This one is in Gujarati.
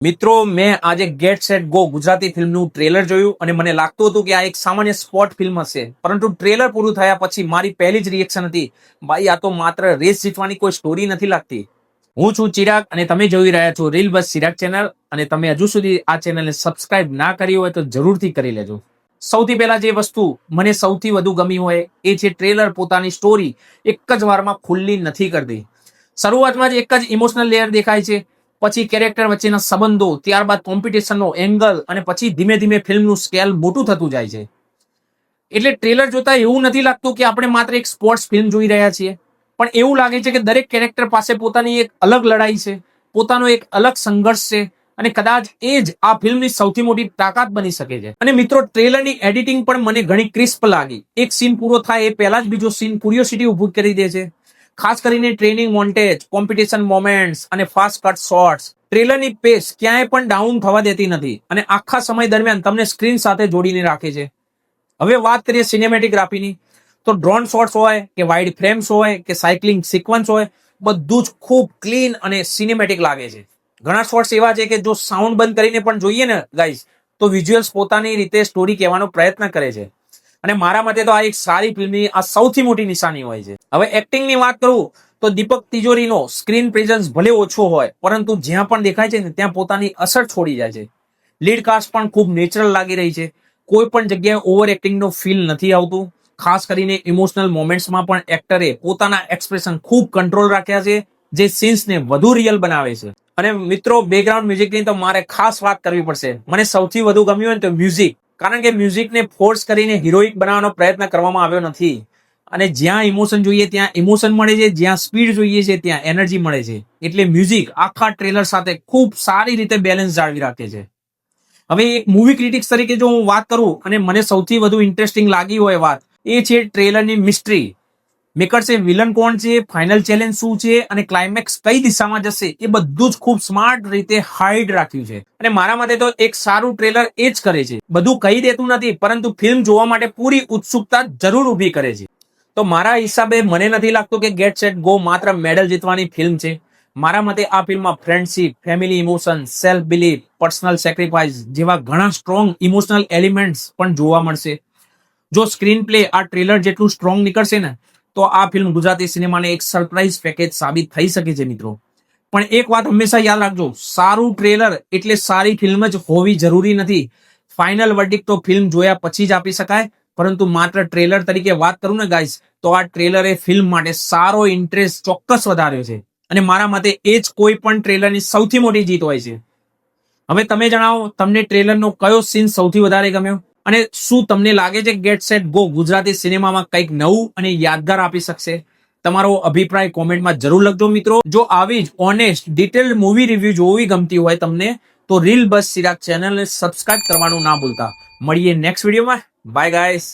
મિત્રો મેં આજે ગેટ સેટ ગો ગુજરાતી ફિલ્મનું ટ્રેલર જોયું અને મને લાગતું હતું કે આ એક સામાન્ય સ્પોર્ટ ફિલ્મ હશે, પરંતુ ટ્રેલર પૂરું થયા પછી મારી પહેલી જ રિએક્શન હતી, ભાઈ આ તો માત્ર રેસ જીતવાની કોઈ સ્ટોરી નથી લાગતી. હું છું ચિરાગ અને તમે જોઈ રહ્યા છો રીલ બસ ચિરાગ ચેનલ, અને તમે હજુ સુધી આ ચેનલને સબસ્ક્રાઇબ ના કરી હોય તો જરૂરથી કરી લેજો. સૌથી પહેલા જે વસ્તુ મને સૌથી વધુ ગમી હોય એ છે ટ્રેલર પોતાની સ્ટોરી એક જ વારમાં ખુલ્લી નથી કરતી. શરૂઆતમાં જ એક જ ઇમોશનલ લેયર દેખાય છે, પછી કેરેક્ટર વચ્ચેના સંબંધો, ત્યારબાદ કોમ્પિટિશનનો એંગલ અને પછી ધીમે ધીમે ફિલ્મનું સ્કેલ મોટું થતું જાય છે. એટલે ટ્રેલર જોતા એવું નથી લાગતું કે આપણે માત્ર એક સ્પોર્ટ્સ ફિલ્મ જોઈ રહ્યા છીએ, પણ એવું લાગે છે કે દરેક કેરેક્ટર પાસે પોતાની એક અલગ લડાઈ છે, પોતાનો એક અલગ સંઘર્ષ છે, અને કદાચ એ જ આ ફિલ્મની સૌથી મોટી તાકાત બની શકે છે. અને મિત્રો ટ્રેલરની એડિટિંગ પણ મને ઘણી ક્રિસ્પ લાગી. એક સીન પૂરો થાય એ પહેલા જ બીજો સીન ક્યુરિયોસિટી ઊભી કરી દે છે. ખાસ કરીને ટ્રેનિંગ મોન્ટેજ, કોમ્પિટિશન મોમેન્ટ્સ અને ફાસ્ટ કટ શોટ્સ ટ્રેલરની પેસ ક્યાંય પણ ડાઉન થવા દેતી નથી અને આખા સમય દરમિયાન તમને સ્ક્રીન સાથે જોડીને રાખે છે. હવે વાત કરીએ સિનેમેટોગ્રાફીની, તો ડ્રોન શોટ્સ હોય કે વાઇડ ફ્રેમ્સ હોય કે સાયકલિંગ સિક્વન્સ હોય, બધું જ ખૂબ ક્લીન અને સિનેમેટિક લાગે છે. ઘણા શોટ્સ એવા છે કે જો સાઉન્ડ બંધ કરીને પણ જોઈએ ને ગાઈઝ, તો વિઝ્યુઅલ્સ પોતાની રીતે સ્ટોરી કહેવાનો પ્રયત્ન કરે છે. અને મારા મતે તો આ એક સારી ફિલ્મની આ સૌથી મોટી નિશાની હોય છે. હવે એક્ટિંગની વાત કરું તો દીપક તિજોરીનો સ્ક્રીન પ્રેઝન્સ ભલે ઓછો હોય, પરંતુ જ્યાં પણ દેખાય છે ને ત્યાં પોતાની અસર છોડી જાય છે. લીડ કાસ્ટ પણ ખૂબ નેચરલ લાગી રહી છે. કોઈ પણ જગ્યાએ ઓવર એક્ટિંગનો ફીલ નથી આવતું. ખાસ કરીને ઇમોશનલ મોમેન્ટ્સમાં પણ એક્ટરે પોતાના એક્સપ્રેશન ખૂબ કંટ્રોલ રાખ્યા છે, જે સીન્સને વધુ રિયલ બનાવે છે. અને મિત્રો બેકગ્રાઉન્ડ મ્યુઝિકની તો મારે ખાસ વાત કરવી પડશે. મને સૌથી વધુ ગમ્યું ને તો મ્યુઝિક, કારણ કે મ્યુઝિકને ફોર્સ કરીને હિરોઇક બનાવવાનો પ્રયત્ન કરવામાં આવ્યો નથી. અને જ્યાં ઇમોશન જોઈએ ત્યાં ઇમોશન મળે છે, જ્યાં સ્પીડ જોઈએ છે ત્યાં એનર્જી મળે છે. એટલે મ્યુઝિક આખા ટ્રેલર સાથે ખૂબ સારી રીતે બેલેન્સ જાળવી રાખે છે. હવે એક મૂવી ક્રિટિક્સ તરીકે જો હું વાત કરું અને મને સૌથી વધુ ઇન્ટરેસ્ટિંગ લાગી હોય વાત, એ છે ટ્રેલરની મિસ્ટ્રી. મેકર્સે વિલન કોણ છે, ફાઇનલ ચેલેન્જ શું છે અને ક્લાઇમેક્સ કઈ દિશામાં જશે એ બધું જ ખૂબ સ્માર્ટ રીતે હાઇડ રાખ્યું છે. અને મારા મતે તો એક સારું ટ્રેલર એ જ કરે છે. બધું કહી દેતું નથી, પરંતુ ફિલ્મ જોવા માટે પૂરી ઉત્સુકતા જરૂર ઊભી કરે છે. તો મારા હિસાબે મને નથી લાગતું કે ગેટ સેટ ગો માત્ર મેડલ જીતવાની ફિલ્મ છે. મારા મતે આ ફિલ્મમાં friendship, family emotion, self belief, personal sacrifice જેવા ઘણા સ્ટ્રોંગ ઇમોશનલ એલિમેન્ટ્સ પણ જોવા મળશે. જો સ્ક્રીન પ્લે આ ટ્રેલર જેટલું સ્ટ્રોંગ નીકળશે ને, તો આ ફિલ્મ ગુજરાતી સિનેમાને એક સરપ્રાઇઝ પેકેજ સાબિત થઈ શકે છે મિત્રો. પણ એક વાત હંમેશા યાદ રાખજો, સારું ટ્રેલર એટલે સારી ફિલ્મ જ હોવી જરૂરી નથી. ફાઇનલ વર્ડિક્ટ તો ફિલ્મ જોયા પછી જ આપી શકાય, પરંતુ માત્ર ટ્રેલર તરીકે વાત કરું ને ગાઈસ, તો આ ટ્રેલરે ફિલ્મ માટે સારો ઇન્ટરેસ્ટ ચોક્કસ વધાર્યો છે. અને મારા મતે એ જ કોઈ પણ ટ્રેલરની સૌથી મોટી જીત હોય છે. હવે તમે જણાવો, તમને ટ્રેલરનો કયો સીન સૌથી વધારે ગમ્યો? અને શું તમને લાગે છે ગેટ સેટ ગો ગુજરાતી સિનેમામાં કંઈક નવું અને યાદગાર આપી શકશે? તમારો અભિપ્રાય કોમેન્ટમાં જરૂર લખજો મિત્રો. જો આવી જ ઓનેસ્ટ ડિટેલ્ડ મૂવી રિવ્યુ જોવી ગમતી હોય તમને, તો રીલ બસ ચિરાગ ચેનલને સબસ્ક્રાઇબ કરવાનું ના ભૂલતા. મળીએ નેક્સ્ટ વિડીયોમાં. Bye guys.